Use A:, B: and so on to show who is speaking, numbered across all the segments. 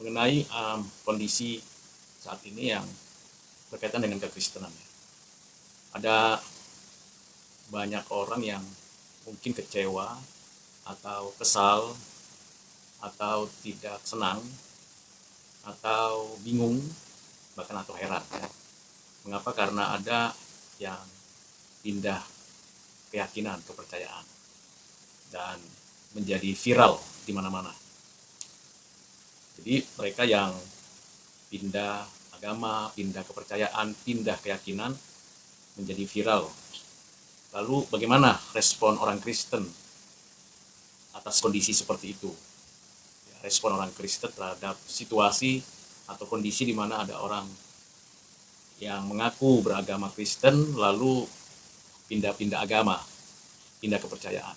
A: mengenai kondisi saat ini yang berkaitan dengan kekristenan. Ada banyak orang yang mungkin kecewa atau kesal atau tidak senang atau bingung bahkan atau heran ya. Mengapa? Karena ada yang pindah keyakinan, kepercayaan dan menjadi viral di mana-mana. Jadi mereka yang pindah agama, pindah kepercayaan, pindah keyakinan menjadi viral. Lalu bagaimana respon orang Kristen atas kondisi seperti itu? Respon orang Kristen terhadap situasi atau kondisi di mana ada orang yang mengaku beragama Kristen lalu pindah-pindah agama, pindah kepercayaan.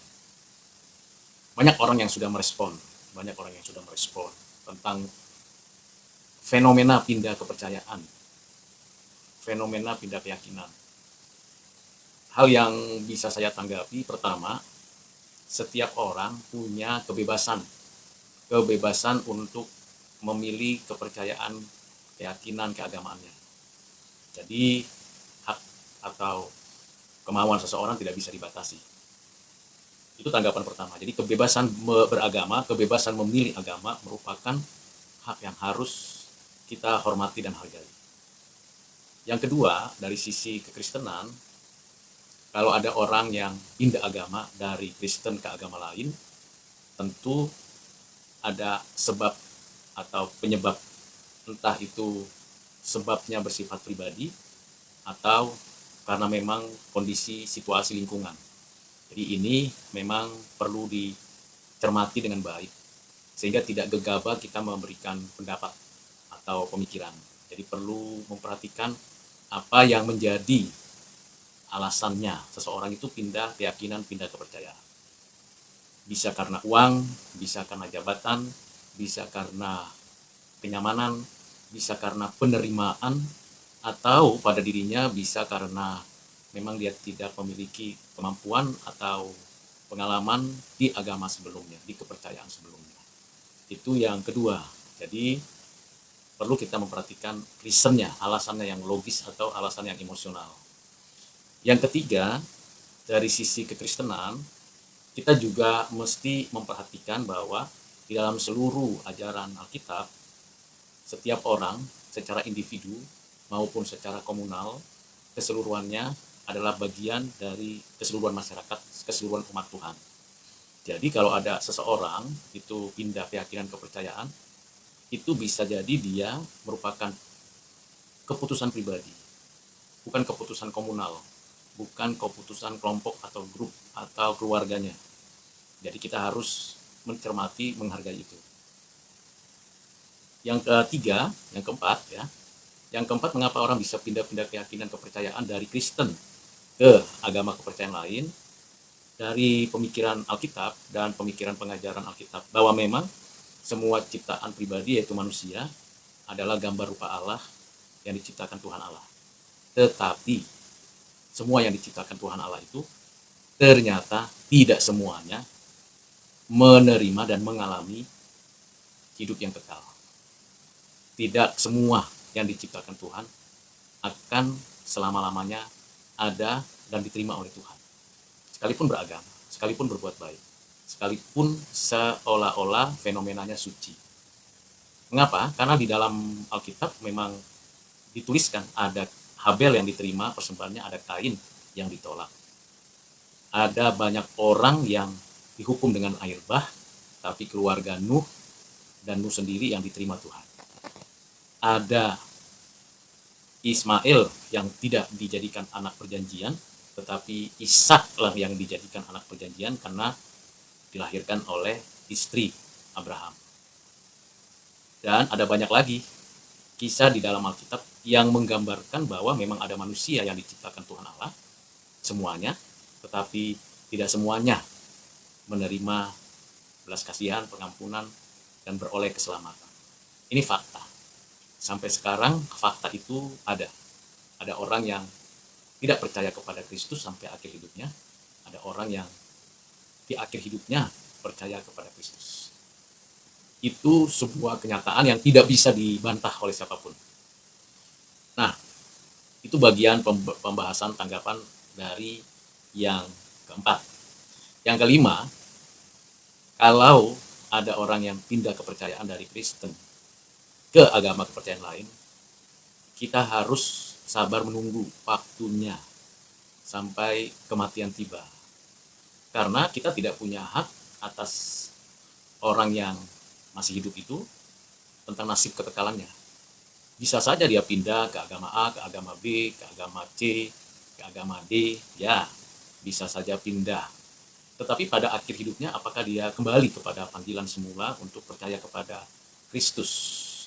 A: Banyak orang yang sudah merespon tentang fenomena pindah kepercayaan, fenomena pindah keyakinan. Hal yang bisa saya tanggapi, pertama, setiap orang punya kebebasan untuk memilih kepercayaan, keyakinan, keagamaannya. Jadi hak atau kemauan seseorang tidak bisa dibatasi. Itu tanggapan pertama. Jadi kebebasan beragama, kebebasan memilih agama merupakan hak yang harus kita hormati dan hargai. Yang kedua, dari sisi kekristenan, kalau ada orang yang pindah agama dari Kristen ke agama lain, tentu ada sebab atau penyebab, entah itu sebabnya bersifat pribadi atau karena memang kondisi situasi lingkungan. Jadi ini memang perlu dicermati dengan baik, sehingga tidak gegabah kita memberikan pendapat atau pemikiran. Jadi perlu memperhatikan apa yang menjadi alasannya seseorang itu pindah keyakinan, pindah kepercayaan. Bisa karena uang, bisa karena jabatan, bisa karena kenyamanan, bisa karena penerimaan, atau pada dirinya bisa karena memang dia tidak memiliki kemampuan atau pengalaman di agama sebelumnya, di kepercayaan sebelumnya. Itu yang kedua. Jadi perlu kita memperhatikan reasonnya, alasannya yang logis atau alasan yang emosional. Yang ketiga, dari sisi kekristenan, kita juga mesti memperhatikan bahwa di dalam seluruh ajaran Alkitab, setiap orang secara individu maupun secara komunal, keseluruhannya adalah bagian dari keseluruhan masyarakat, keseluruhan umat Tuhan. Jadi kalau ada seseorang itu pindah keyakinan, kepercayaan, itu bisa jadi dia merupakan keputusan pribadi, bukan keputusan komunal, bukan keputusan kelompok atau grup atau keluarganya. Jadi kita harus mencermati, menghargai itu. Yang ketiga, yang keempat ya. Yang keempat, mengapa orang bisa pindah-pindah keyakinan, kepercayaan dari Kristen ke agama kepercayaan lain, dari pemikiran Alkitab dan pemikiran pengajaran Alkitab, bahwa memang semua ciptaan pribadi yaitu manusia adalah gambar rupa Allah yang diciptakan Tuhan Allah. Tetapi semua yang diciptakan Tuhan Allah itu ternyata tidak semuanya menerima dan mengalami hidup yang kekal. Tidak semua yang diciptakan Tuhan akan selama-lamanya ada dan diterima oleh Tuhan. Sekalipun beragama, sekalipun berbuat baik, sekalipun seolah-olah fenomenanya suci. Mengapa? Karena di dalam Alkitab memang dituliskan ada Habel yang diterima persembahannya, ada Kain yang ditolak. Ada banyak orang yang dihukum dengan air bah, tapi keluarga Nuh dan Nuh sendiri yang diterima Tuhan. Ada Ismail yang tidak dijadikan anak perjanjian, tetapi Ishak-lah yang dijadikan anak perjanjian karena dilahirkan oleh istri Abraham. Dan ada banyak lagi kisah di dalam Alkitab yang menggambarkan bahwa memang ada manusia yang diciptakan Tuhan Allah, semuanya, tetapi tidak semuanya menerima belas kasihan, pengampunan, dan beroleh keselamatan. Ini fakta. Sampai sekarang fakta itu ada. Ada orang yang tidak percaya kepada Kristus sampai akhir hidupnya. Ada orang yang di akhir hidupnya percaya kepada Kristus. itu sebuah kenyataan yang tidak bisa dibantah oleh siapapun. Nah, itu bagian pembahasan tanggapan dari yang keempat. Yang kelima, kalau ada orang yang pindah kepercayaan dari Kristen ke agama kepercayaan lain, kita harus sabar menunggu waktunya sampai kematian tiba. Karena kita tidak punya hak atas orang yang masih hidup itu tentang nasib kekekalannya. Bisa saja dia pindah ke agama A, ke agama B, ke agama C, ke agama D, ya bisa saja pindah. Tetapi pada akhir hidupnya apakah dia kembali kepada panggilan semula untuk percaya kepada Kristus?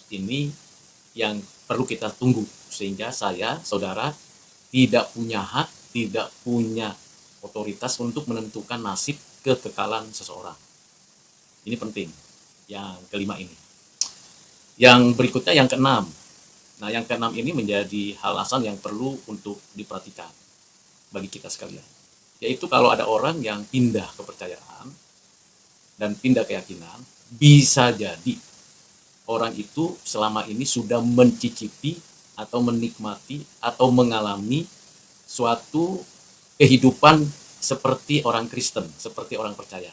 A: Ini yang perlu kita tunggu, sehingga saya, saudara, tidak punya hak, tidak punya otoritas untuk menentukan nasib kekekalan seseorang. Ini penting, yang kelima ini. Yang berikutnya yang keenam. Nah, yang keenam ini menjadi alasan yang perlu untuk diperhatikan bagi kita sekalian. Yaitu kalau ada orang yang pindah kepercayaan dan pindah keyakinan, bisa jadi orang itu selama ini sudah mencicipi atau menikmati atau mengalami suatu kehidupan seperti orang Kristen, seperti orang percaya.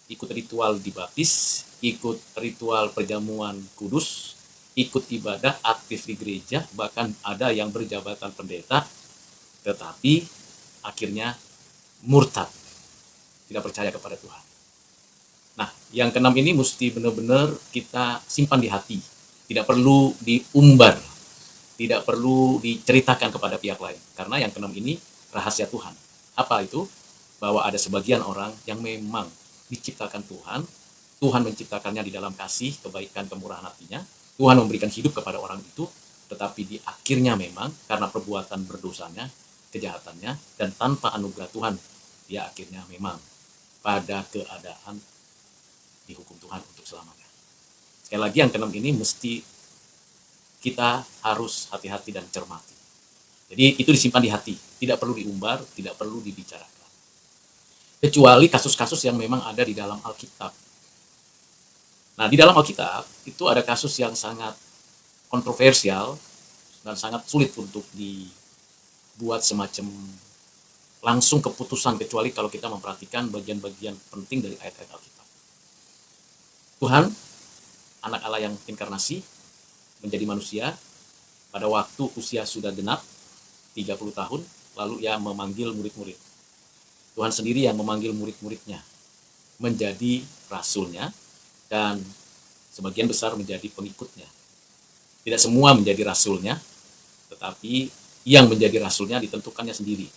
A: Ikut ritual dibaptis, ikut ritual perjamuan kudus, ikut ibadah aktif di gereja, bahkan ada yang berjabatan pendeta, tetapi akhirnya murtad, tidak percaya kepada Tuhan. Nah, yang keenam ini mesti benar-benar kita simpan di hati, tidak perlu diumbar, tidak perlu diceritakan kepada pihak lain, karena yang keenam ini rahasia Tuhan. Apa itu? Bahwa ada sebagian orang yang memang diciptakan Tuhan, Tuhan menciptakannya di dalam kasih, kebaikan, kemurahan hatinya, Tuhan memberikan hidup kepada orang itu, tetapi di akhirnya memang karena perbuatan berdosanya, kejahatannya, dan tanpa anugerah Tuhan, dia akhirnya memang pada keadaan dihukum Tuhan untuk selamanya. Sekali lagi yang keenam ini mesti kita harus hati-hati dan cermati. Jadi itu disimpan di hati, tidak perlu diumbar, tidak perlu dibicarakan. Kecuali kasus-kasus yang memang ada di dalam Alkitab. Nah, di dalam Alkitab itu ada kasus yang sangat kontroversial dan sangat sulit untuk dibuat semacam langsung keputusan, kecuali kalau kita memperhatikan bagian-bagian penting dari ayat-ayat Alkitab. Tuhan, anak Allah yang inkarnasi, menjadi manusia pada waktu usia sudah genap 30 tahun, lalu ia memanggil murid-murid. Tuhan sendiri yang memanggil murid-muridnya menjadi rasulnya, dan sebagian besar menjadi pengikutnya. Tidak semua menjadi rasulnya, tetapi yang menjadi rasulnya ditentukannya sendiri.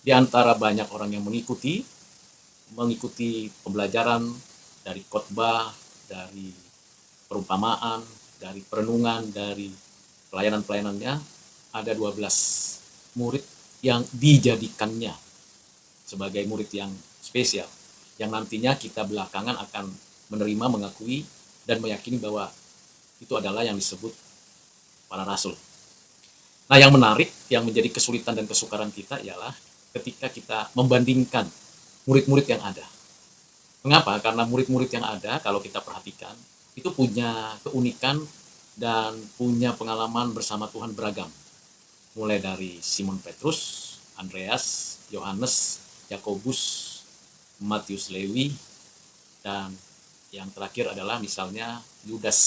A: Di antara banyak orang yang mengikuti pembelajaran dari khotbah, dari perumpamaan, dari perenungan, dari pelayanan-pelayanannya, ada 12 murid yang dijadikannya sebagai murid yang spesial, yang nantinya kita belakangan akan menerima, mengakui, dan meyakini bahwa itu adalah yang disebut para rasul. Nah, yang menarik, yang menjadi kesulitan dan kesukaran kita ialah ketika kita membandingkan murid-murid yang ada. Mengapa? Karena murid-murid yang ada, kalau kita perhatikan, itu punya keunikan dan punya pengalaman bersama Tuhan beragam. Mulai dari Simon Petrus, Andreas, Yohanes, Yakobus, Matius Lewi, dan yang terakhir adalah misalnya Yudas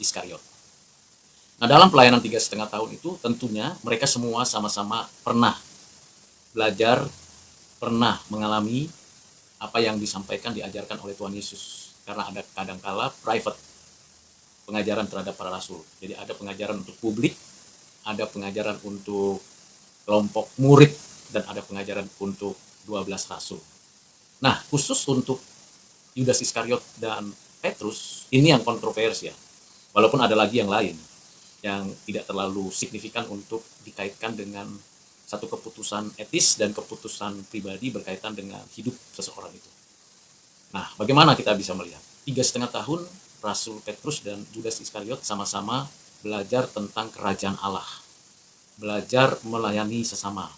A: Iskariot. Nah, dalam pelayanan 3,5 tahun itu tentunya mereka semua sama-sama pernah belajar, pernah mengalami apa yang disampaikan, diajarkan oleh Tuhan Yesus. Karena ada kadangkala private pengajaran terhadap para rasul. Jadi ada pengajaran untuk publik, ada pengajaran untuk kelompok murid, dan ada pengajaran untuk 12 rasul. Nah, khusus untuk Yudas Iskariot dan Petrus, ini yang kontroversial. Walaupun ada lagi yang lain yang tidak terlalu signifikan untuk dikaitkan dengan satu keputusan etis dan keputusan pribadi berkaitan dengan hidup seseorang itu. Nah, bagaimana kita bisa melihat? 3,5 tahun Rasul Petrus dan Yudas Iskariot sama-sama belajar tentang kerajaan Allah, belajar melayani sesama,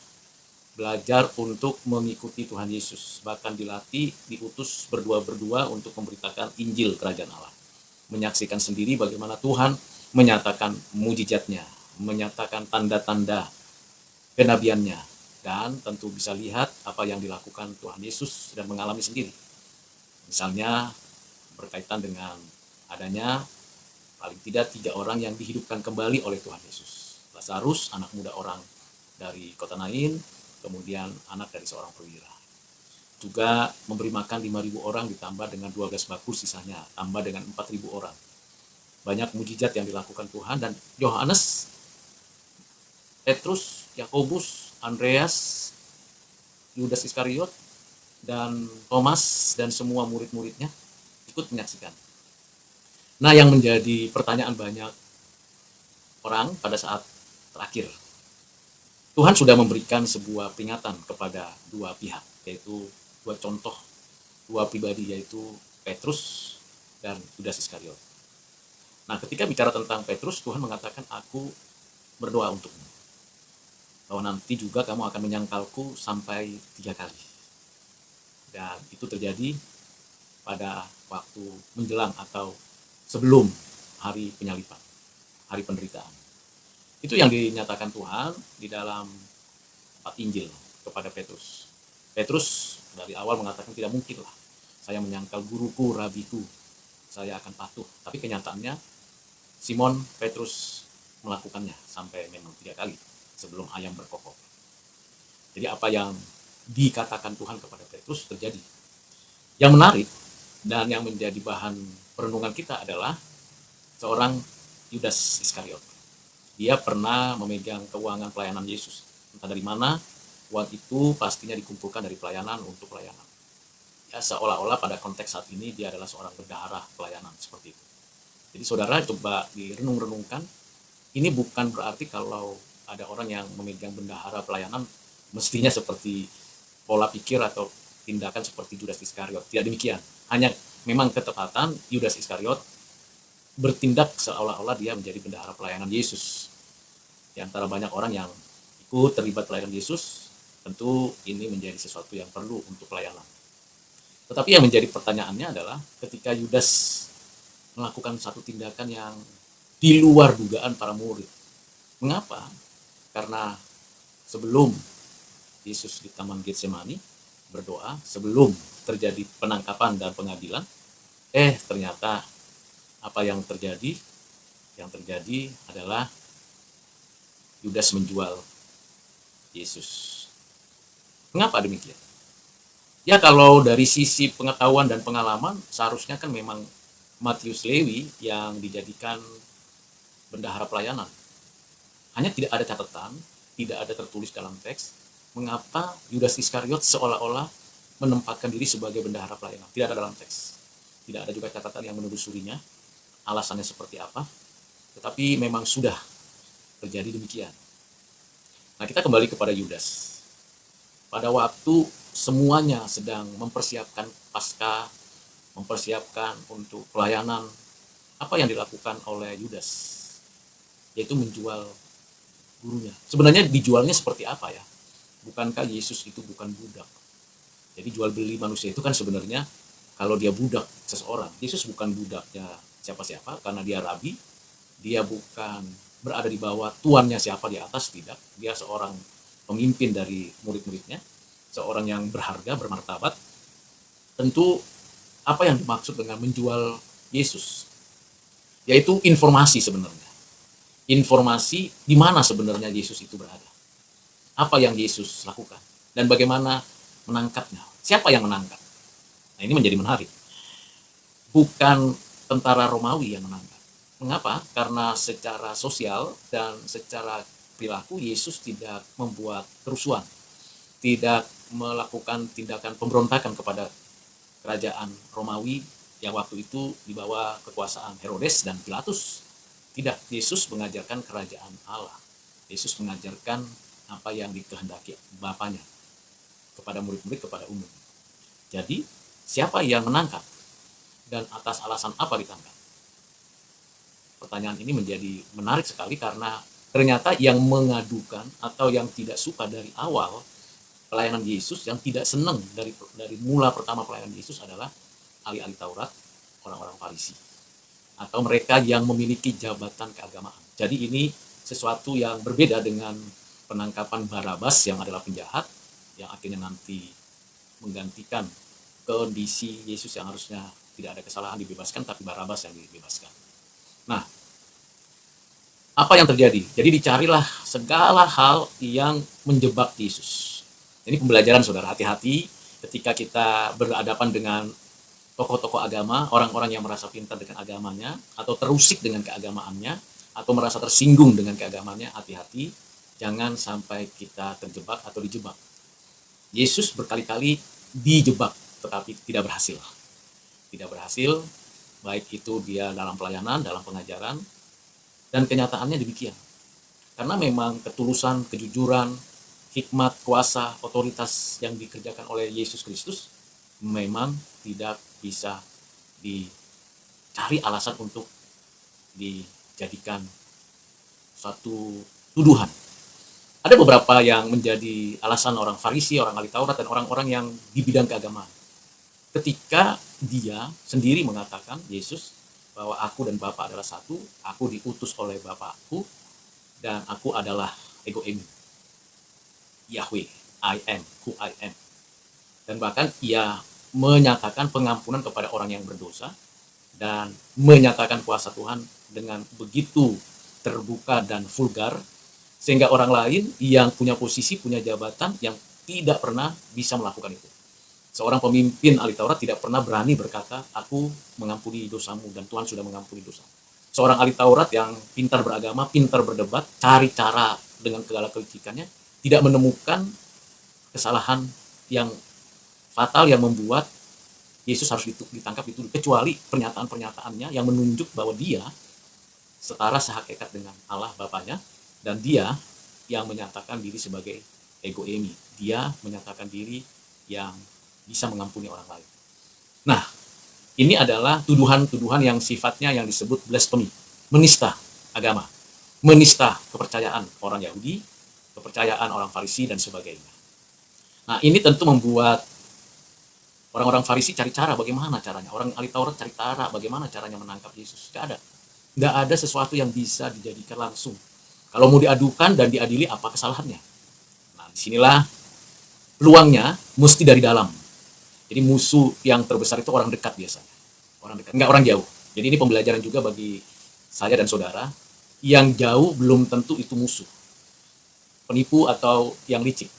A: belajar untuk mengikuti Tuhan Yesus, bahkan dilatih, diutus berdua-berdua untuk memberitakan Injil kerajaan Allah. menyaksikan sendiri bagaimana Tuhan menyatakan mujizatnya, menyatakan tanda-tanda kenabiannya, dan tentu bisa lihat apa yang dilakukan Tuhan Yesus dan mengalami sendiri. Misalnya berkaitan dengan adanya paling tidak 3 orang yang dihidupkan kembali oleh Tuhan Yesus. Lazarus, anak muda orang dari kota Nain, kemudian anak dari seorang perwira. Juga memberi makan 5.000 orang ditambah dengan 12 bakul sisanya, tambah dengan 4.000 orang. Banyak mujizat yang dilakukan Tuhan, dan Yohanes, Petrus, Yakobus, Andreas, Yudas Iskariot, dan Thomas, dan semua murid-muridnya ikut menyaksikan. Nah, yang menjadi pertanyaan banyak orang pada saat terakhir, Tuhan sudah memberikan sebuah peringatan kepada 2 pihak, yaitu 2 contoh, 2 pribadi, yaitu Petrus dan Yudas Iskariot. Nah, ketika bicara tentang Petrus, Tuhan mengatakan, aku berdoa untukmu, bahwa nanti juga kamu akan menyangkalku sampai 3 kali. Dan itu terjadi pada waktu menjelang atau sebelum hari penyalipan, hari penderitaan. Itu yang dinyatakan Tuhan di dalam 4 Injil kepada Petrus. Petrus dari awal mengatakan, tidak mungkinlah saya menyangkal guruku, rabiku, saya akan patuh. Tapi kenyataannya Simon Petrus melakukannya sampai memang 3 kali sebelum ayam berkokok. Jadi apa yang dikatakan Tuhan kepada Petrus terjadi. Yang menarik dan yang menjadi bahan perenungan kita adalah seorang Yudas Iskariot. Dia pernah memegang keuangan pelayanan Yesus. Entah dari mana, uang itu pastinya dikumpulkan dari pelayanan untuk pelayanan. Ya, seolah-olah pada konteks saat ini dia adalah seorang bendahara pelayanan, seperti itu. Jadi saudara coba direnung-renungkan, ini bukan berarti kalau ada orang yang memegang bendahara pelayanan mestinya seperti pola pikir atau tindakan seperti Yudas Iskariot. Tidak demikian. Hanya memang ketepatan Yudas Iskariot bertindak seolah-olah dia menjadi bendahara pelayanan Yesus. Di antara banyak orang yang ikut terlibat pelayanan Yesus, tentu ini menjadi sesuatu yang perlu untuk pelayanan. Tetapi yang menjadi pertanyaannya adalah ketika Yudas melakukan satu tindakan yang di luar dugaan para murid. Mengapa? Karena sebelum Yesus di Taman Getsemani berdoa, sebelum terjadi penangkapan dan pengadilan, ternyata apa yang terjadi? Yang terjadi adalah Yudas menjual Yesus. Mengapa demikian? Ya, kalau dari sisi pengetahuan dan pengalaman, seharusnya kan memang Matius Lewi yang dijadikan bendahara pelayanan. Hanya tidak ada catatan, tidak ada tertulis dalam teks, mengapa Yudas Iskariot seolah-olah menempatkan diri sebagai bendahara pelayanan. Tidak ada dalam teks. Tidak ada juga catatan yang menelusurinya, alasannya seperti apa, tetapi memang sudah terjadi demikian. Nah, kita kembali kepada Yudas. Pada waktu semuanya sedang mempersiapkan Paskah, mempersiapkan untuk pelayanan, apa yang dilakukan oleh Yudas? Yaitu menjual gurunya. Sebenarnya dijualnya seperti apa ya? Bukankah Yesus itu bukan budak? Jadi jual beli manusia itu kan sebenarnya, kalau dia budak seseorang, Yesus bukan budaknya siapa-siapa karena dia rabi, dia bukan berada di bawah tuannya siapa di atas, tidak. Dia seorang pemimpin dari murid-muridnya, seorang yang berharga, bermartabat. Tentu apa yang dimaksud dengan menjual Yesus? Yaitu informasi sebenarnya. Informasi di mana sebenarnya Yesus itu berada. Apa yang Yesus lakukan dan bagaimana menangkapnya. Siapa yang menangkap? Nah, ini menjadi menarik. Bukan tentara Romawi yang menangkap. Mengapa? Karena secara sosial dan secara perilaku Yesus tidak membuat kerusuhan, tidak melakukan tindakan pemberontakan kepada kerajaan Romawi yang waktu itu di bawah kekuasaan Herodes dan Pilatus. Tidak, Yesus mengajarkan kerajaan Allah. Yesus mengajarkan apa yang dikehendaki Bapanya kepada murid-murid, kepada umum. Jadi, siapa yang menangkap dan atas alasan apa ditangkap? Pertanyaan ini menjadi menarik sekali karena ternyata yang mengadukan atau yang tidak suka dari awal pelayanan Yesus, yang tidak senang dari mula pertama pelayanan Yesus adalah ahli-ahli Taurat, orang-orang Farisi. atau mereka yang memiliki jabatan keagamaan. Jadi ini sesuatu yang berbeda dengan penangkapan Barabas yang adalah penjahat, yang akhirnya nanti menggantikan kondisi Yesus yang harusnya tidak ada kesalahan dibebaskan, tapi Barabas yang dibebaskan. Nah, apa yang terjadi? Jadi dicarilah segala hal yang menjebak Yesus. Ini pembelajaran saudara, hati-hati ketika kita berhadapan dengan tokoh-tokoh agama, orang-orang yang merasa pintar dengan agamanya, atau terusik dengan keagamaannya, atau merasa tersinggung dengan keagamaannya, hati-hati, jangan sampai kita terjebak atau dijebak. Yesus berkali-kali dijebak, tetapi tidak berhasil. Tidak berhasil, baik itu dia dalam pelayanan, dalam pengajaran, dan kenyataannya demikian. Karena memang ketulusan, kejujuran, hikmat, kuasa, otoritas yang dikerjakan oleh Yesus Kristus memang tidak bisa dicari alasan untuk dijadikan suatu tuduhan. Ada beberapa yang menjadi alasan orang Farisi, orang ahli Taurat, dan orang-orang yang di bidang keagamaan. Ketika dia sendiri mengatakan, Yesus, bahwa aku dan Bapa adalah satu, aku diutus oleh Bapakku, dan aku adalah ego eimi. Yahweh, I am who I am. Dan bahkan ia menyatakan pengampunan kepada orang yang berdosa, dan menyatakan kuasa Tuhan dengan begitu terbuka dan vulgar, sehingga orang lain yang punya posisi, punya jabatan, yang tidak pernah bisa melakukan itu. Seorang pemimpin ahli Taurat tidak pernah berani berkata, aku mengampuni dosamu dan Tuhan sudah mengampuni dosamu. Seorang ahli Taurat yang pintar beragama, pintar berdebat, cari cara dengan segala kelicikannya, tidak menemukan kesalahan yang fatal yang membuat Yesus harus ditangkap itu, kecuali pernyataan-pernyataannya yang menunjuk bahwa dia setara sehakikat dengan Allah Bapaknya, dan dia yang menyatakan diri sebagai ego eimi. Dia menyatakan diri yang bisa mengampuni orang lain. Nah, ini adalah tuduhan-tuduhan yang sifatnya yang disebut blasphemy, menista agama, menista kepercayaan orang Yahudi, kepercayaan orang Farisi, dan sebagainya. Nah, ini tentu membuat orang-orang Farisi cari cara bagaimana caranya. Orang ahli Taurat cari cara bagaimana caranya menangkap Yesus. Nggak ada sesuatu yang bisa dijadikan langsung. Kalau mau diadukan dan diadili, apa kesalahannya? Nah, disinilah peluangnya mesti dari dalam. Jadi musuh yang terbesar itu orang dekat biasanya. Orang dekat, nggak orang jauh. Jadi ini pembelajaran juga bagi saya dan saudara. Yang jauh belum tentu itu musuh. Penipu atau yang licik.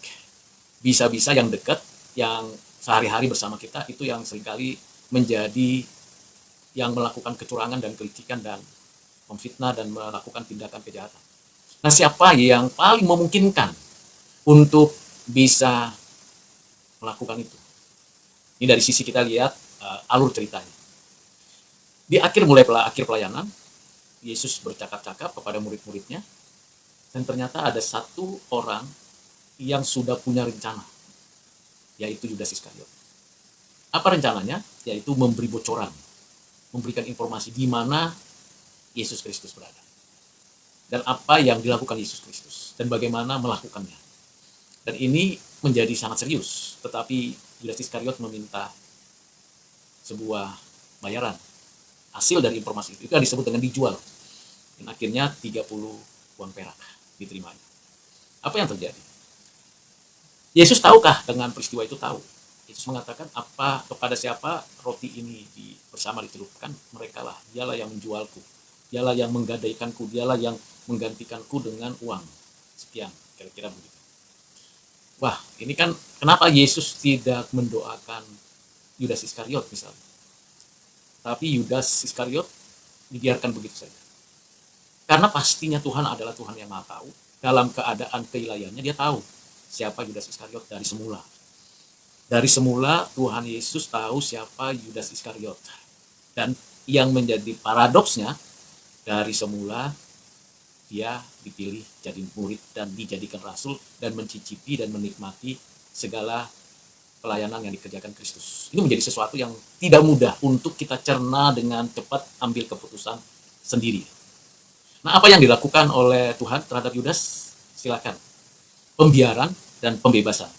A: Bisa-bisa yang dekat, yang sehari-hari bersama kita, itu yang seringkali menjadi yang melakukan kecurangan dan kelicikan dan memfitnah dan melakukan tindakan kejahatan. Nah, siapa yang paling memungkinkan untuk bisa melakukan itu? Ini dari sisi kita lihat alur ceritanya. Di akhir pelayanan, Yesus bercakap-cakap kepada murid-muridnya, dan ternyata ada satu orang yang sudah punya rencana, yaitu Yudas Iskariot. Apa rencananya? Yaitu memberi bocoran, memberikan informasi di mana Yesus Kristus berada, dan apa yang dilakukan Yesus Kristus, dan bagaimana melakukannya. Dan ini menjadi sangat serius, tetapi Yudas Iskariot meminta sebuah bayaran hasil dari informasi itu yang disebut dengan dijual, dan akhirnya 30 uang perak diterimanya. Apa yang terjadi? Yesus tahukah dengan peristiwa itu? Tahu. Yesus mengatakan, apa kepada siapa roti ini bersama dicelupkan, mereka lah, dialah yang menjualku, dialah yang menggadaikanku, dialah yang menggantikanku dengan uang sekian, kira-kira begitu. Wah, ini kan kenapa Yesus tidak mendoakan Yudas Iskariot misalnya, tapi Yudas Iskariot dibiarkan begitu saja. Karena pastinya Tuhan adalah Tuhan yang Maha Tahu. Dalam keadaan keilahiannya dia tahu siapa Yudas Iskariot dari semula. Dari semula Tuhan Yesus tahu siapa Yudas Iskariot. Dan yang menjadi paradoksnya, dari semula dia dipilih jadi murid dan dijadikan rasul dan mencicipi dan menikmati segala pelayanan yang dikerjakan Kristus. Ini menjadi sesuatu yang tidak mudah untuk kita cerna dengan cepat, ambil keputusan sendiri. Nah, apa yang dilakukan oleh Tuhan terhadap Yudas? Silakan. Pembiaran dan pembebasan.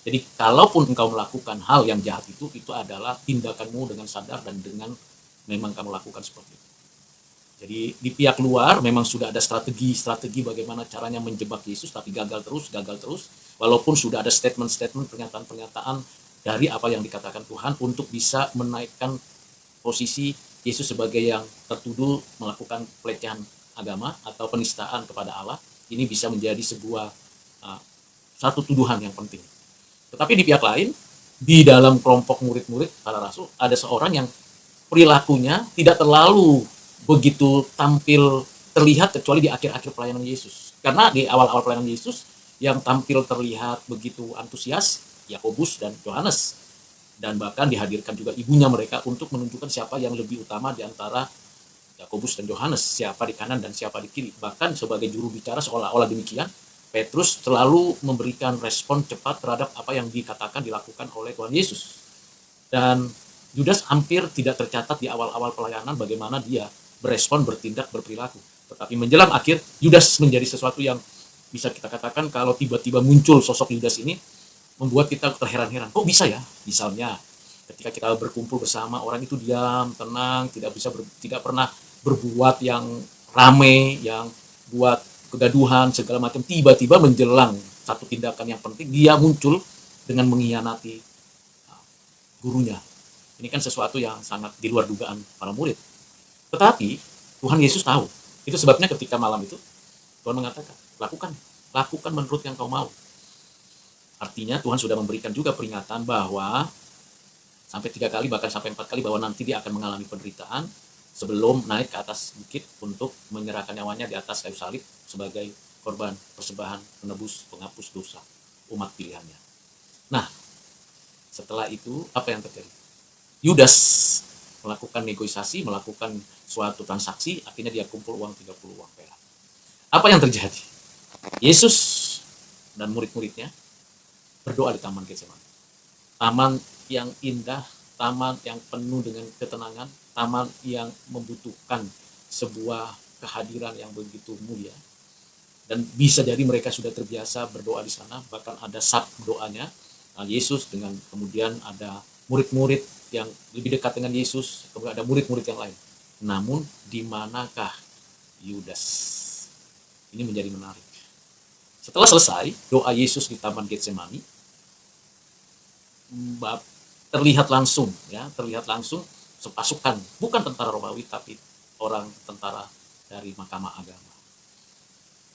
A: Jadi kalaupun engkau melakukan hal yang jahat itu adalah tindakanmu dengan sadar dan dengan memang kamu lakukan seperti itu. Jadi di pihak luar memang sudah ada strategi bagaimana caranya menjebak Yesus, tapi gagal terus. Walaupun sudah ada statement-statement, pernyataan-pernyataan dari apa yang dikatakan Tuhan untuk bisa menaikkan posisi Yesus sebagai yang tertuduh melakukan pelecehan agama atau penistaan kepada Allah. Ini bisa menjadi sebuah satu tuduhan yang penting. Tetapi di pihak lain, di dalam kelompok murid-murid para rasul, ada seorang yang perilakunya tidak terlalu begitu tampil terlihat kecuali di akhir-akhir pelayanan Yesus. Karena di awal-awal pelayanan Yesus yang tampil terlihat begitu antusias Yakobus dan Yohanes, dan bahkan dihadirkan juga ibunya mereka untuk menunjukkan siapa yang lebih utama di antara Yakobus dan Yohanes, siapa di kanan dan siapa di kiri. Bahkan sebagai juru bicara seolah-olah demikian, Petrus selalu memberikan respon cepat terhadap apa yang dikatakan dilakukan oleh Tuhan Yesus. Dan Yudas hampir tidak tercatat di awal-awal pelayanan bagaimana dia berespon, bertindak, berperilaku. Tetapi menjelang akhir, Yudas menjadi sesuatu yang bisa kita katakan kalau tiba-tiba muncul sosok Yudas ini, membuat kita terheran-heran. Kok bisa ya? Misalnya, ketika kita berkumpul bersama, orang itu diam, tenang, tidak pernah berbuat yang rame, yang buat kegaduhan, segala macam. Tiba-tiba menjelang satu tindakan yang penting, dia muncul dengan mengkhianati gurunya. Ini kan sesuatu yang sangat di luar dugaan para murid. Tetapi Tuhan Yesus tahu. Itu sebabnya ketika malam itu Tuhan mengatakan, lakukan menurut yang kau mau. Artinya Tuhan sudah memberikan juga peringatan bahwa sampai 3 kali bahkan sampai 4 kali bahwa nanti dia akan mengalami penderitaan sebelum naik ke atas bukit untuk menyerahkan nyawanya di atas kayu salib sebagai korban persembahan penebus penghapus dosa umat pilihannya. Nah, setelah itu apa yang terjadi? Yudas melakukan negosiasi, melakukan suatu transaksi, akhirnya dia kumpul uang 30 uang perak. Apa yang terjadi? Yesus dan murid-muridnya berdoa di Taman Getsemani. Taman yang indah, taman yang penuh dengan ketenangan, taman yang membutuhkan sebuah kehadiran yang begitu mulia. Dan bisa jadi mereka sudah terbiasa berdoa di sana, bahkan ada sab doanya Yesus dengan kemudian ada murid-murid yang lebih dekat dengan Yesus, kemudian ada murid-murid yang lain. Namun di manakah Yudas? Ini menjadi menarik. Setelah selesai doa Yesus di Taman Getsemani, terlihat langsung sepasukan, bukan tentara Romawi tapi orang tentara dari Mahkamah Agama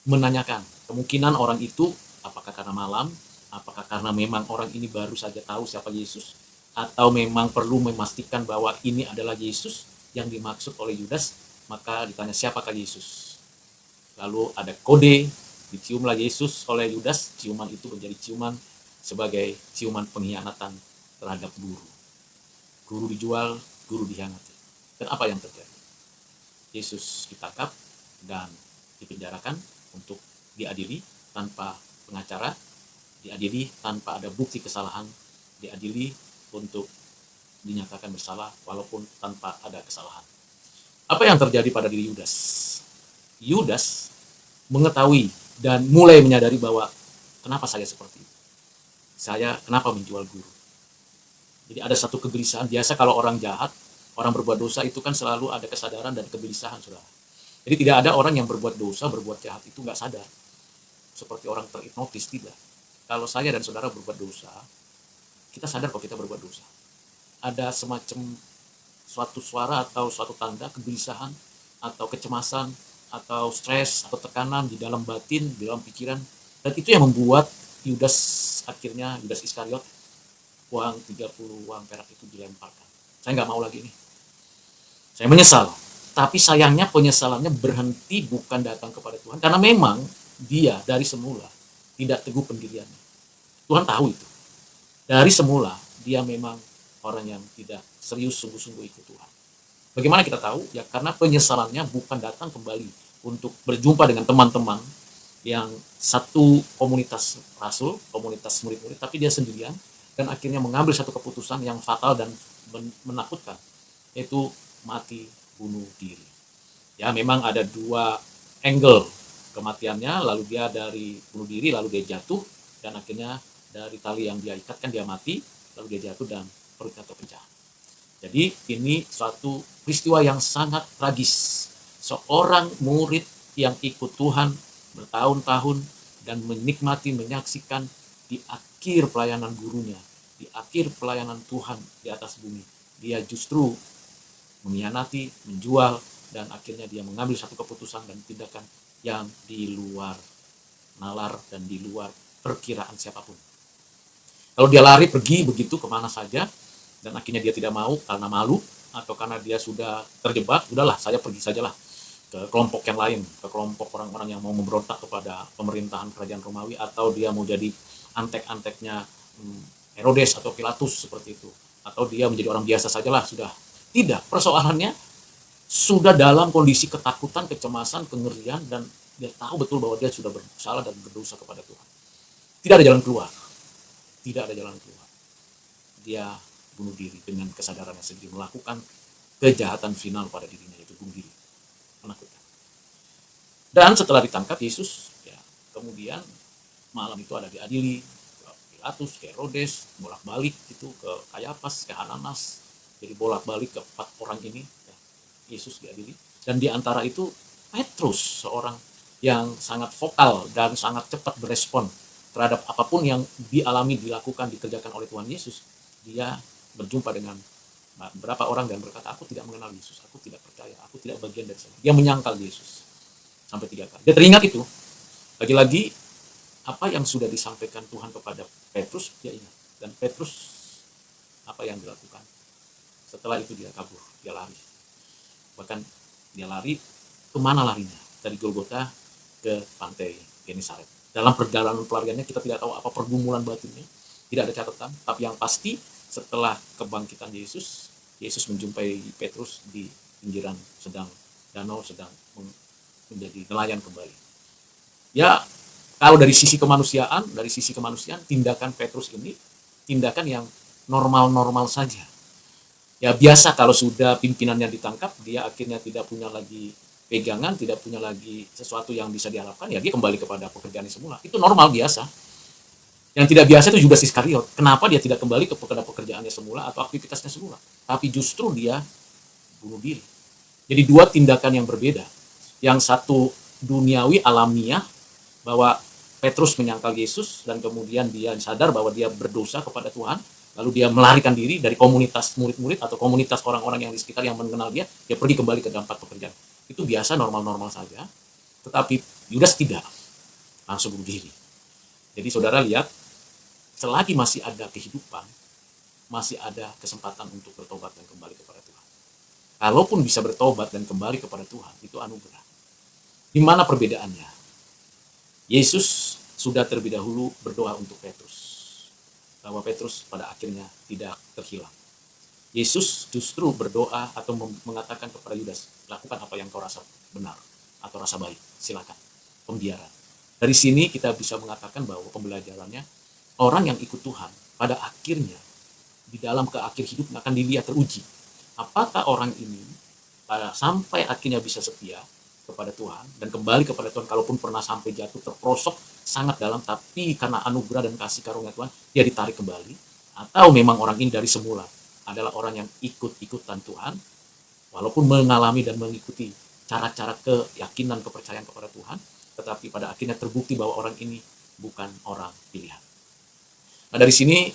A: menanyakan kemungkinan orang itu apakah karena malam, apakah karena memang orang ini baru saja tahu siapa Yesus, atau memang perlu memastikan bahwa ini adalah Yesus yang dimaksud oleh Yudas. Maka ditanya siapakah Yesus, lalu ada kode, diciumlah Yesus oleh Yudas. Ciuman itu menjadi ciuman sebagai ciuman pengkhianatan terhadap guru. Guru dijual, guru dikhianati. Dan apa yang terjadi? Yesus ditangkap dan dipenjarakan untuk diadili tanpa pengacara, diadili tanpa ada bukti kesalahan, diadili untuk dinyatakan bersalah walaupun tanpa ada kesalahan. Apa yang terjadi pada diri Yudas? Yudas mengetahui dan mulai menyadari bahwa kenapa saya seperti itu? Saya kenapa menjual guru? Jadi ada satu kegelisahan. Biasa kalau orang jahat, orang berbuat dosa itu kan selalu ada kesadaran dan kegelisahan, saudara. Jadi tidak ada orang yang berbuat dosa, berbuat jahat itu nggak sadar. Seperti orang terhipnotis, tidak. Kalau saya dan saudara berbuat dosa, kita sadar kalau kita berbuat dosa. Ada semacam suatu suara atau suatu tanda kegelisahan atau kecemasan atau stres atau tekanan di dalam batin, di dalam pikiran. Dan itu yang membuat Yudas Iskariot uang 30 uang perak itu dilemparkan. Saya nggak mau lagi nih. Saya menyesal. Tapi sayangnya penyesalannya berhenti bukan datang kepada Tuhan. Karena memang dia dari semula tidak teguh pendiriannya. Tuhan tahu itu. Dari semula dia memang orang yang tidak serius sungguh-sungguh ikut Tuhan. Bagaimana kita tahu? Ya karena penyesalannya bukan datang kembali untuk berjumpa dengan teman-teman yang satu komunitas rasul, komunitas murid-murid, tapi dia sendirian dan akhirnya mengambil satu keputusan yang fatal dan menakutkan, yaitu mati bunuh diri. Ya memang ada 2 angle kematiannya, lalu dia dari bunuh diri, lalu dia jatuh, dan akhirnya dari tali yang dia ikatkan dia mati, lalu dia jatuh dan perutnya terpecah. Jadi ini suatu peristiwa yang sangat tragis, seorang murid yang ikut Tuhan bertahun-tahun dan menikmati, menyaksikan di akhir pelayanan gurunya, di akhir pelayanan Tuhan di atas bumi, dia justru mengkhianati, menjual, dan akhirnya dia mengambil satu keputusan dan tindakan yang di luar nalar dan di luar perkiraan siapapun. Kalau dia lari pergi begitu kemana saja, dan akhirnya dia tidak mau karena malu, atau karena dia sudah terjebak, udahlah saya pergi sajalah ke kelompok yang lain, ke kelompok orang-orang yang mau memberontak kepada pemerintahan kerajaan Romawi, atau dia mau jadi antek-anteknya Herodes atau Pilatus seperti itu, atau dia menjadi orang biasa sajalah sudah. Tidak, persoalannya sudah dalam kondisi ketakutan, kecemasan, kengerian, dan dia tahu betul bahwa dia sudah bersalah dan berdosa kepada Tuhan. Tidak ada jalan keluar. Tidak ada jalan keluar. Dia bunuh diri dengan kesadarannya sendiri, melakukan kejahatan final pada dirinya, yaitu bunuh diri. Menakutkan. Dan setelah ditangkap Yesus, ya, kemudian malam itu ada diadili ke Pilatus, ke Herodes, bolak-balik gitu, ke Kayafas, ke Hananas. Jadi bolak-balik ke 4 orang ini, ya, Yesus diadili. Dan di antara itu Petrus, seorang yang sangat vokal dan sangat cepat berespon terhadap apapun yang dialami, dilakukan, dikerjakan oleh Tuhan Yesus. Dia berjumpa dengan beberapa orang dan berkata, aku tidak mengenal Yesus, aku tidak percaya, aku tidak bagian dari sana. Dia menyangkal Yesus sampai 3 kali. Dia teringat itu. Lagi-lagi apa yang sudah disampaikan Tuhan kepada Petrus, dia ingat. Dan Petrus apa yang dilakukan? Setelah itu dia kabur, dia lari. Bahkan dia lari, kemana larinya? Dari Golgota ke pantai Genesaret. Dalam perjalanan pelariannya kita tidak tahu apa pergumulan batinnya, tidak ada catatan, tapi yang pasti setelah kebangkitan Yesus, Yesus menjumpai Petrus di pinggiran danau, sedang menjadi nelayan kembali. Ya, kalau dari sisi kemanusiaan, tindakan Petrus ini tindakan yang normal-normal saja. Ya biasa, kalau sudah pimpinannya ditangkap, dia akhirnya tidak punya lagi pegangan, tidak punya lagi sesuatu yang bisa diharapkan, ya dia kembali kepada pekerjaannya semula. Itu normal, biasa. Yang tidak biasa itu Judas Iskariot. Kenapa dia tidak kembali kepada pekerjaannya semula atau aktivitasnya semula, tapi justru dia bunuh diri. Jadi 2 tindakan yang berbeda. Yang satu duniawi, alamiah, bahwa Petrus menyangkal Yesus dan kemudian dia sadar bahwa dia berdosa kepada Tuhan, lalu dia melarikan diri dari komunitas murid-murid atau komunitas orang-orang yang di sekitar yang mengenal dia pergi kembali ke tempat pekerjaan. Itu biasa, normal-normal saja. Tetapi Yudas tidak, langsung bunuh diri. Jadi saudara lihat, selagi masih ada kehidupan, masih ada kesempatan untuk bertobat dan kembali kepada Tuhan. Kalaupun bisa bertobat dan kembali kepada Tuhan, itu anugerah. Di mana perbedaannya? Yesus sudah terlebih dahulu berdoa untuk Petrus, bahwa Petrus pada akhirnya tidak terhilang. Yesus justru berdoa atau mengatakan kepada Yudas, lakukan apa yang kau rasa benar atau rasa baik, silakan, pembiaran. Dari sini kita bisa mengatakan bahwa pembelajarannya, orang yang ikut Tuhan pada akhirnya di dalam ke akhir hidupnya akan dilihat teruji. Apakah orang ini sampai akhirnya bisa setia kepada Tuhan dan kembali kepada Tuhan, kalaupun pernah sampai jatuh terperosok sangat dalam, tapi karena anugerah dan kasih karunia Tuhan dia ditarik kembali, atau memang orang ini dari semula adalah orang yang ikut-ikutan Tuhan, walaupun mengalami dan mengikuti cara-cara keyakinan, kepercayaan kepada Tuhan, tetapi pada akhirnya terbukti bahwa orang ini bukan orang pilihan. Nah dari sini,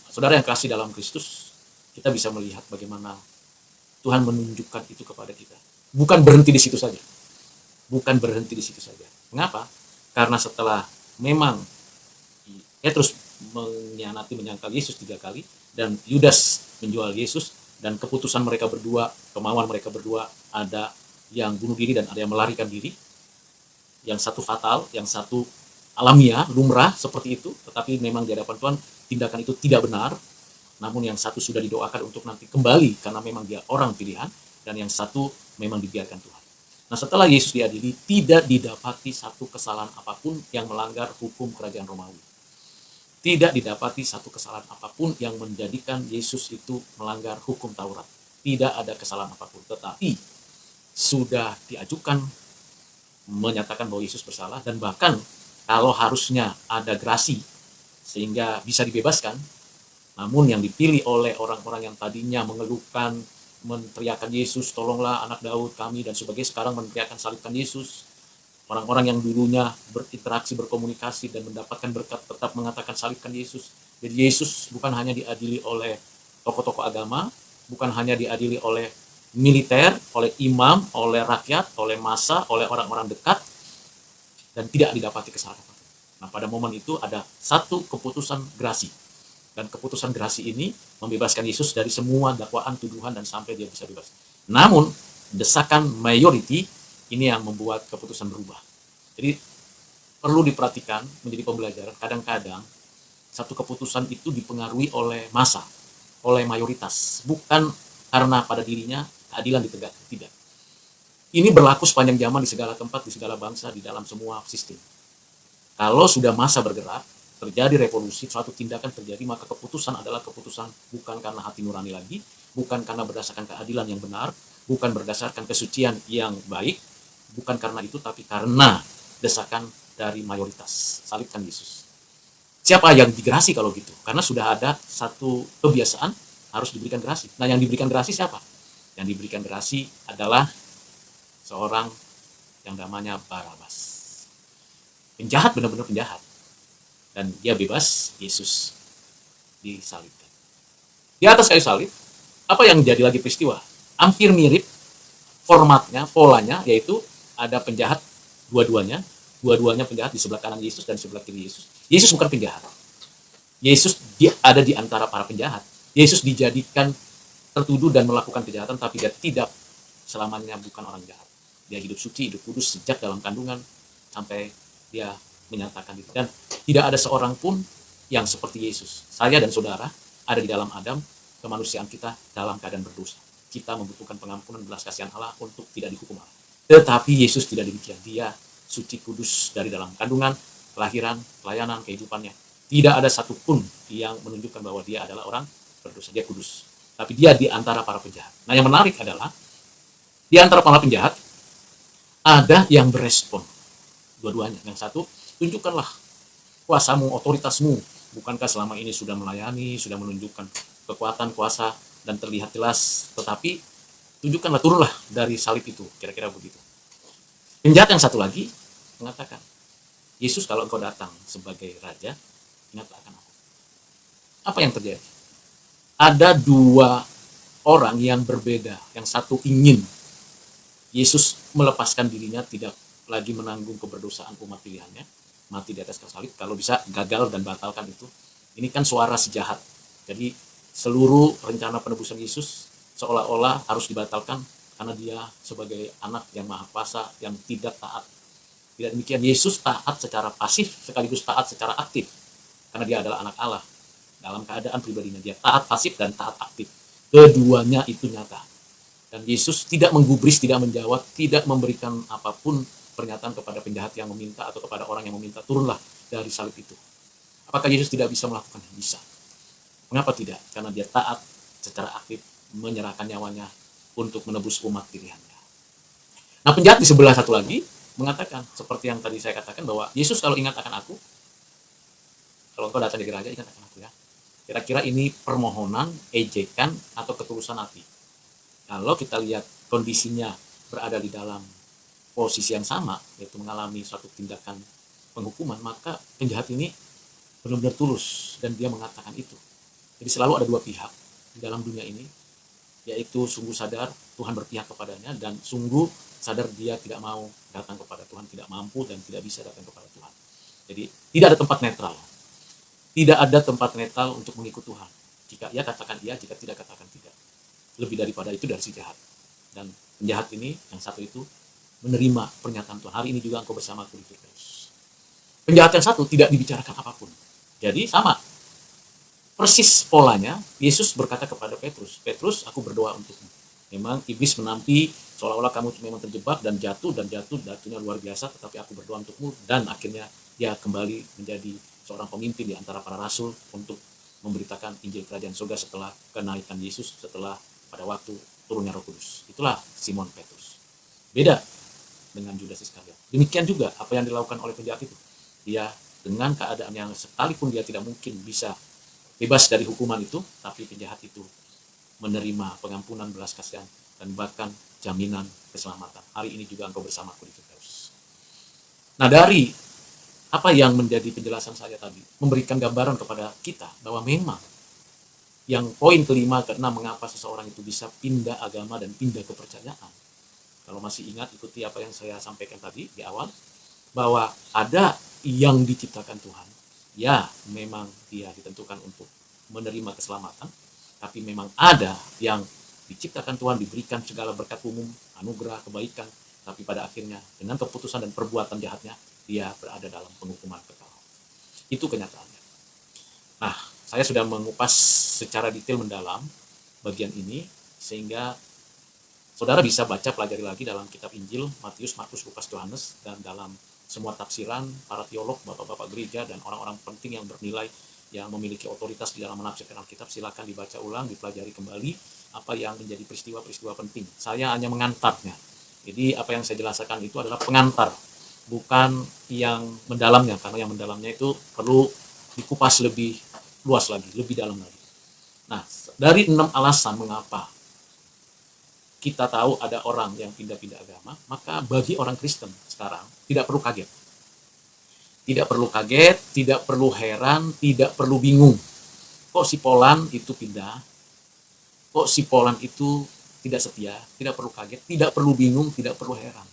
A: saudara yang kasih dalam Kristus, kita bisa melihat bagaimana Tuhan menunjukkan itu kepada kita. Bukan berhenti di situ saja. Bukan berhenti di situ saja. Mengapa? Karena setelah memang Petrus mengkhianati, menyangkal Yesus 3 kali, dan Yudas menjual Yesus, dan keputusan mereka berdua, kemauan mereka berdua, ada yang bunuh diri dan ada yang melarikan diri. Yang satu fatal, yang satu alamiah, lumrah seperti itu, tetapi memang di hadapan Tuhan tindakan itu tidak benar. Namun yang satu sudah didoakan untuk nanti kembali karena memang dia orang pilihan, dan yang satu memang dibiarkan Tuhan. Nah setelah Yesus diadili, tidak didapati satu kesalahan apapun yang melanggar hukum kerajaan Romawi. Tidak didapati satu kesalahan apapun yang menjadikan Yesus itu melanggar hukum Taurat. Tidak ada kesalahan apapun, tetapi sudah diajukan menyatakan bahwa Yesus bersalah, dan bahkan kalau harusnya ada grasi sehingga bisa dibebaskan, namun yang dipilih oleh orang-orang yang tadinya mengeluhkan, meneriakan Yesus, tolonglah anak Daud kami dan sebagainya, sekarang meneriakan salibkan Yesus. Orang-orang yang dulunya berinteraksi, berkomunikasi dan mendapatkan berkat tetap mengatakan salibkan Yesus. Jadi Yesus bukan hanya diadili oleh tokoh-tokoh agama, bukan hanya diadili oleh militer, oleh imam, oleh rakyat, oleh massa, oleh orang-orang dekat, dan tidak didapati kesalahan. Nah, pada momen itu ada satu keputusan gerasi. Dan keputusan gerasi ini membebaskan Yesus dari semua dakwaan, tuduhan, dan sampai dia bisa bebas. Namun, desakan majority ini yang membuat keputusan berubah. Jadi, perlu diperhatikan menjadi pembelajaran. Kadang-kadang, satu keputusan itu dipengaruhi oleh massa, oleh mayoritas. Bukan karena pada dirinya keadilan ditegakkan, tidak. Ini berlaku sepanjang zaman di segala tempat, di segala bangsa, di dalam semua sistem. Kalau sudah massa bergerak, terjadi revolusi, suatu tindakan terjadi, maka keputusan adalah keputusan bukan karena hati nurani lagi, bukan karena berdasarkan keadilan yang benar, bukan berdasarkan kesucian yang baik, bukan karena itu, tapi karena desakan dari mayoritas. Salibkan Yesus. Siapa yang digerasi kalau gitu? Karena sudah ada satu kebiasaan harus diberikan gerasi. Nah, yang diberikan gerasi siapa? Yang diberikan gerasi adalah seorang yang namanya Barabas. Penjahat, benar-benar penjahat. Dan dia bebas, Yesus disalibkan. Di atas kayu salib, apa yang jadi lagi peristiwa? Hampir mirip formatnya, polanya, yaitu ada penjahat dua-duanya penjahat di sebelah kanan Yesus dan di sebelah kiri Yesus. Yesus bukan penjahat. Yesus dia ada di antara para penjahat. Yesus dijadikan tertuduh dan melakukan kejahatan, tapi dia tidak selamanya bukan orang jahat. Dia hidup suci, hidup kudus sejak dalam kandungan sampai dia menyatakan itu. Dan tidak ada seorang pun yang seperti Yesus. Saya dan saudara ada di dalam Adam, kemanusiaan kita dalam keadaan berdosa. Kita membutuhkan pengampunan belas kasihan Allah untuk tidak dihukum Allah. Tetapi Yesus tidak demikian. Dia suci kudus dari dalam kandungan, kelahiran, pelayanan, kehidupannya. Tidak ada satupun yang menunjukkan bahwa dia adalah orang berdosa. Dia kudus. Tapi dia di antara para penjahat. Nah, yang menarik adalah di antara para penjahat ada yang berespon. Dua-duanya. Yang satu, tunjukkanlah kuasamu, otoritasmu. Bukankah selama ini sudah melayani, sudah menunjukkan kekuatan, kuasa, dan terlihat jelas. Tetapi tunjukkanlah, turunlah dari salib itu. Kira-kira begitu. Penjahat yang satu lagi mengatakan, Yesus kalau engkau datang sebagai raja, ingatlah akan aku. Apa yang terjadi? Ada dua orang yang berbeda. Yang satu ingin Yesus melepaskan dirinya, tidak lagi menanggung keberdosaan umat pilihannya, mati di atas kayu salib, kalau bisa gagal dan batalkan itu. Ini kan suara si jahat. Jadi seluruh rencana penebusan Yesus seolah-olah harus dibatalkan karena dia sebagai anak yang maha kuasa yang tidak taat. Tidak demikian, Yesus taat secara pasif sekaligus taat secara aktif. Karena dia adalah anak Allah. Dalam keadaan pribadinya dia taat pasif dan taat aktif. Keduanya itu nyata. Dan Yesus tidak menggubris, tidak menjawab, tidak memberikan apapun pernyataan kepada penjahat yang meminta atau kepada orang yang meminta, turunlah dari salib itu. Apakah Yesus tidak bisa melakukannya? Bisa. Mengapa tidak? Karena dia taat secara aktif menyerahkan nyawanya untuk menebus umat pilihannya. Nah, penjahat di sebelah satu lagi mengatakan, seperti yang tadi saya katakan, bahwa Yesus kalau ingat akan aku, kalau engkau datang di gereja, ingat akan aku ya. Kira-kira ini permohonan, ejekan, atau ketulusan hati. Kalau kita lihat kondisinya berada di dalam posisi yang sama, yaitu mengalami suatu tindakan penghukuman, maka penjahat ini benar-benar tulus dan dia mengatakan itu. Jadi selalu ada dua pihak di dalam dunia ini, yaitu sungguh sadar Tuhan berpihak kepadanya dan sungguh sadar dia tidak mau datang kepada Tuhan, tidak mampu dan tidak bisa datang kepada Tuhan. Jadi tidak ada tempat netral. Tidak ada tempat netral untuk mengikut Tuhan. Jika ia katakan iya, jika tidak katakan tidak. Lebih daripada itu dari si jahat. Dan penjahat ini, yang satu itu, menerima pernyataan Tuhan. Hari ini juga engkau bersama aku di Firdaus. Penjahat yang satu tidak dibicarakan apapun. Jadi sama. Persis polanya, Yesus berkata kepada Petrus, Petrus, aku berdoa untukmu. Memang iblis menampi seolah-olah kamu memang terjebak dan jatuhnya luar biasa, tetapi aku berdoa untukmu, dan akhirnya dia kembali menjadi seorang pemimpin di antara para rasul untuk memberitakan Injil Kerajaan Surga setelah kenaikan Yesus, setelah pada waktu turunnya Roh Kudus. Itulah Simon Petrus. Beda dengan Judas Iskariot. Demikian juga apa yang dilakukan oleh penjahat itu. Dia dengan keadaan yang sekalipun dia tidak mungkin bisa bebas dari hukuman itu, tapi penjahat itu menerima pengampunan, belas kasihan, dan bahkan jaminan keselamatan. Hari ini juga engkau bersamaku di Firdaus. Nah, dari apa yang menjadi penjelasan saya tadi, memberikan gambaran kepada kita bahwa memang yang poin kelima, keenam, mengapa seseorang itu bisa pindah agama dan pindah kepercayaan. Kalau masih ingat, ikuti apa yang saya sampaikan tadi di awal, bahwa ada yang diciptakan Tuhan. Ya, memang dia ditentukan untuk menerima keselamatan, tapi memang ada yang diciptakan Tuhan, diberikan segala berkat umum, anugerah, kebaikan, tapi pada akhirnya dengan keputusan dan perbuatan jahatnya, dia berada dalam penghukuman kekal. Itu kenyataannya. Nah, saya sudah mengupas secara detail mendalam bagian ini, sehingga saudara bisa baca, pelajari lagi dalam kitab Injil, Matius, Markus, Lukas, Yohanes, dan dalam semua tafsiran para teolog, bapak-bapak gereja, dan orang-orang penting yang bernilai, yang memiliki otoritas di dalam menafsirkan Alkitab. Silakan dibaca ulang, dipelajari kembali apa yang menjadi peristiwa-peristiwa penting. Saya hanya mengantarnya. Jadi apa yang saya jelaskan itu adalah pengantar, bukan yang mendalamnya, karena yang mendalamnya itu perlu dikupas lebih luas lagi, lebih dalam lagi. Nah, dari 6 alasan mengapa kita tahu ada orang yang pindah-pindah agama, maka bagi orang Kristen sekarang tidak perlu kaget. Tidak perlu kaget, tidak perlu heran, tidak perlu bingung. Kok si Polan itu pindah? Kok si Polan itu tidak setia? Tidak perlu kaget, tidak perlu bingung, tidak perlu heran.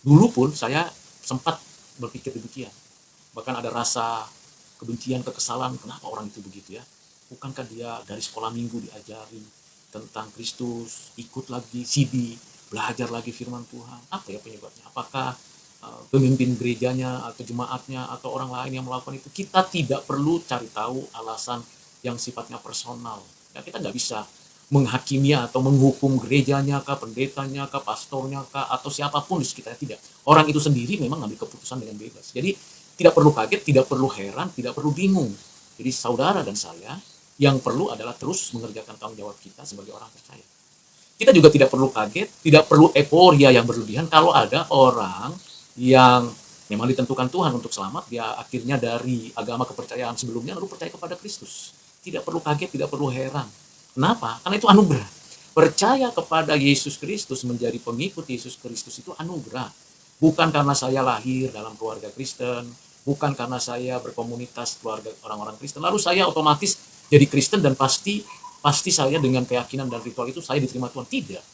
A: Dulu pun saya sempat berpikir demikian. Bahkan ada rasa kebencian, kekesalan, kenapa orang itu begitu ya? Bukankah dia dari sekolah minggu diajari tentang Kristus, ikut lagi CD, belajar lagi firman Tuhan? Apa ya penyebabnya? Apakah pemimpin gerejanya atau jemaatnya atau orang lain yang melakukan itu? Kita tidak perlu cari tahu alasan yang sifatnya personal. Ya, kita nggak bisa menghakimi atau menghukum gerejanya kah, pendetanya kah, pastornya kah, atau siapapun di sekitarnya. Tidak. Orang itu sendiri memang ngambil keputusan dengan bebas. Jadi tidak perlu kaget, tidak perlu heran, tidak perlu bingung. Jadi saudara dan saya yang perlu adalah terus mengerjakan tanggung jawab kita sebagai orang percaya. Kita juga tidak perlu kaget, tidak perlu euforia yang berlebihan kalau ada orang yang memang ditentukan Tuhan untuk selamat, dia akhirnya dari agama kepercayaan sebelumnya lalu percaya kepada Kristus. Tidak perlu kaget, tidak perlu heran. Kenapa? Karena itu anugerah. Percaya kepada Yesus Kristus, menjadi pengikut Yesus Kristus itu anugerah. Bukan karena saya lahir dalam keluarga Kristen, bukan karena saya berkomunitas keluarga orang-orang Kristen, lalu saya otomatis jadi Kristen dan pasti saya dengan keyakinan dan ritual itu saya diterima Tuhan. Tidak.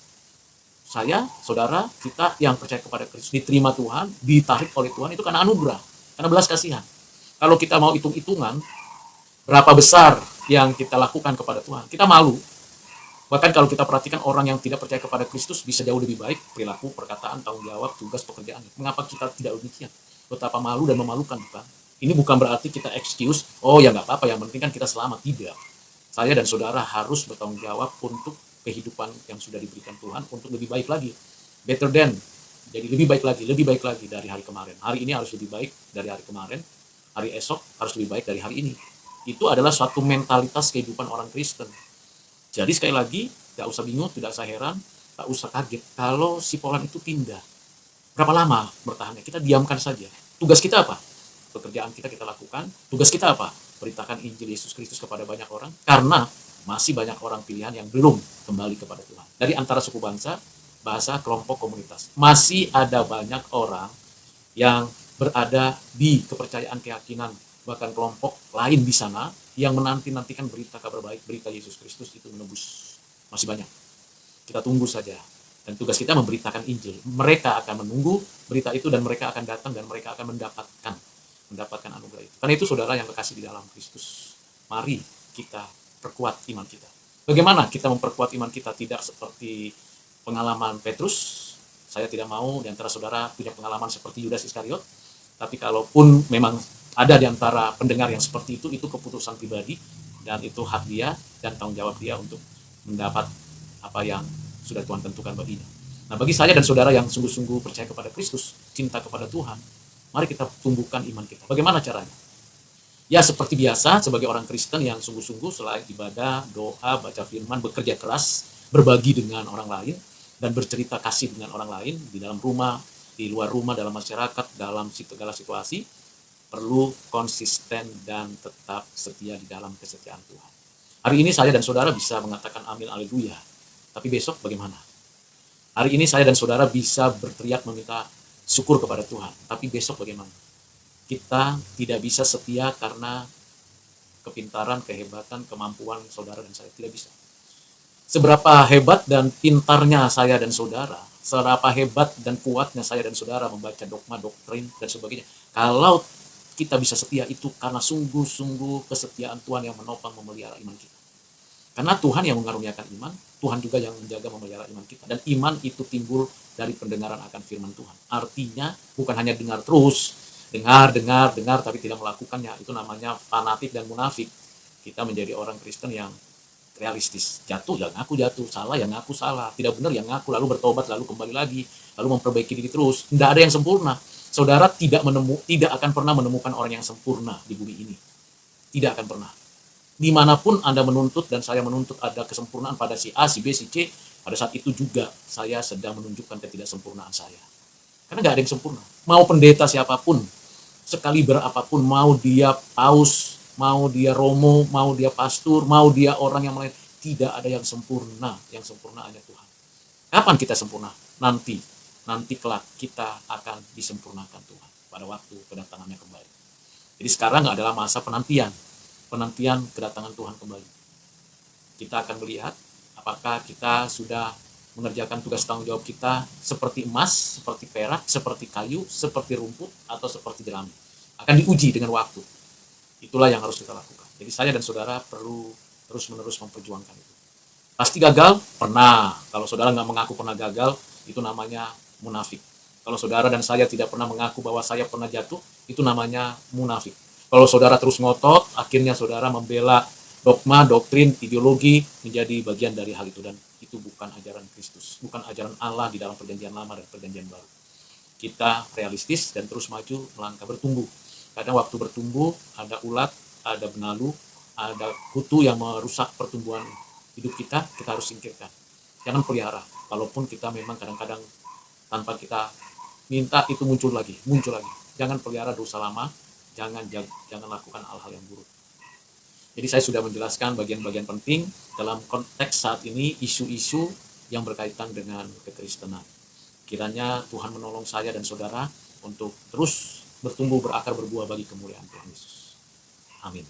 A: Saya, saudara, kita yang percaya kepada Kristus diterima Tuhan, ditarik oleh Tuhan itu karena anugerah, karena belas kasihan. Kalau kita mau hitung-hitungan berapa besar yang kita lakukan kepada Tuhan, kita malu. Bahkan kalau kita perhatikan orang yang tidak percaya kepada Kristus bisa jauh lebih baik perilaku, perkataan, tanggung jawab, tugas, pekerjaan. Mengapa kita tidak demikian? Betapa malu dan memalukan, bukan? Ini bukan berarti kita excuse, oh ya nggak apa-apa, yang penting kan kita selamat. Tidak. Saya dan saudara harus bertanggung jawab untuk kehidupan yang sudah diberikan Tuhan untuk lebih baik lagi. Better than. Jadi lebih baik lagi dari hari kemarin. Hari ini harus lebih baik dari hari kemarin. Hari esok harus lebih baik dari hari ini. Itu adalah suatu mentalitas kehidupan orang Kristen. Jadi sekali lagi, gak usah bingung, tidak usah heran, gak usah kaget kalau si Polan itu pindah. Berapa lama bertahannya? Kita diamkan saja. Tugas kita apa? Pekerjaan kita lakukan. Tugas kita apa? Beritakan Injil Yesus Kristus kepada banyak orang. Karena masih banyak orang pilihan yang belum kembali kepada Tuhan. Dari antara suku bangsa, bahasa, kelompok, komunitas. Masih ada banyak orang yang berada di kepercayaan, keyakinan, bahkan kelompok lain di sana yang menanti-nantikan berita kabar baik, berita Yesus Kristus itu menembus. Masih banyak. Kita tunggu saja. Dan tugas kita memberitakan Injil. Mereka akan menunggu berita itu dan mereka akan datang dan mereka akan mendapatkan anugerah itu. Karena itu saudara yang kekasih di dalam Kristus, mari kita perkuat iman kita. Bagaimana kita memperkuat iman kita? Tidak seperti pengalaman Petrus. Saya tidak mau di antara saudara punya pengalaman seperti Yudas Iskariot. Tapi kalaupun memang ada di antara pendengar yang seperti itu keputusan pribadi dan itu hak dia dan tanggung jawab dia untuk mendapat apa yang sudah Tuhan tentukan baginya. Nah, bagi saya dan saudara yang sungguh-sungguh percaya kepada Kristus, cinta kepada Tuhan, mari kita tumbuhkan iman kita. Bagaimana caranya? Ya seperti biasa, sebagai orang Kristen yang sungguh-sungguh selain ibadah, doa, baca firman, bekerja keras, berbagi dengan orang lain, dan bercerita kasih dengan orang lain, di dalam rumah, di luar rumah, dalam masyarakat, dalam segala situasi, perlu konsisten dan tetap setia di dalam kesetiaan Tuhan. Hari ini saya dan saudara bisa mengatakan amin, haleluya. Tapi besok bagaimana? Hari ini saya dan saudara bisa berteriak meminta syukur kepada Tuhan. Tapi besok bagaimana? Kita tidak bisa setia karena kepintaran, kehebatan, kemampuan saudara dan saya. Tidak bisa. Seberapa hebat dan pintarnya saya dan saudara, seberapa hebat dan kuatnya saya dan saudara membaca dogma, doktrin, dan sebagainya. Kalau kita bisa setia itu karena sungguh-sungguh kesetiaan Tuhan yang menopang memelihara iman kita. Karena Tuhan yang mengaruniakan iman, Tuhan juga yang menjaga memelihara iman kita. Dan iman itu timbul dari pendengaran akan firman Tuhan. Artinya bukan hanya dengar terus, dengar, tapi tidak melakukannya. Itu namanya fanatik dan munafik. Kita menjadi orang Kristen yang realistis. Jatuh ya ngaku jatuh, salah ya ngaku salah, tidak benar ya ngaku, lalu bertobat, lalu kembali lagi, lalu memperbaiki diri terus. Tidak ada yang sempurna. Saudara tidak akan pernah menemukan orang yang sempurna di bumi ini. Tidak akan pernah. Dimanapun Anda menuntut dan saya menuntut ada kesempurnaan pada si A, si B, si C, pada saat itu juga saya sedang menunjukkan ketidaksempurnaan saya. Karena nggak ada yang sempurna. Mau pendeta siapapun, sekali berapapun, mau dia paus, mau dia romo, mau dia pastor, mau dia orang yang lain, tidak ada yang sempurna. Yang sempurna hanya Tuhan. Kapan kita sempurna? Nanti kelak kita akan disempurnakan Tuhan pada waktu kedatangannya kembali. Jadi sekarang adalah masa penantian kedatangan Tuhan kembali. Kita akan melihat apakah kita sudah mengerjakan tugas tanggung jawab kita seperti emas, seperti perak, seperti kayu, seperti rumput, atau seperti jerami. Akan diuji dengan waktu. Itulah yang harus kita lakukan. Jadi saya dan saudara perlu terus-menerus memperjuangkan itu. Pasti gagal? Pernah. Kalau saudara nggak mengaku pernah gagal, itu namanya munafik. Kalau saudara dan saya tidak pernah mengaku bahwa saya pernah jatuh, itu namanya munafik. Kalau saudara terus ngotot, akhirnya saudara membela dogma, doktrin, ideologi menjadi bagian dari hal itu. Dan itu bukan ajaran Kristus, bukan ajaran Allah di dalam perjanjian lama dan perjanjian baru. Kita realistis dan terus maju, melangkah, bertumbuh. Kadang waktu bertumbuh, ada ulat, ada benalu, ada kutu yang merusak pertumbuhan hidup kita harus singkirkan. Jangan pelihara, walaupun kita memang kadang-kadang tanpa kita minta itu muncul lagi. Jangan pelihara dosa lama, jangan lakukan hal-hal yang buruk. Jadi saya sudah menjelaskan bagian-bagian penting dalam konteks saat ini, isu-isu yang berkaitan dengan kekristenan. Kiranya Tuhan menolong saya dan saudara untuk terus bertumbuh, berakar, berbuah bagi kemuliaan Tuhan Yesus. Amin.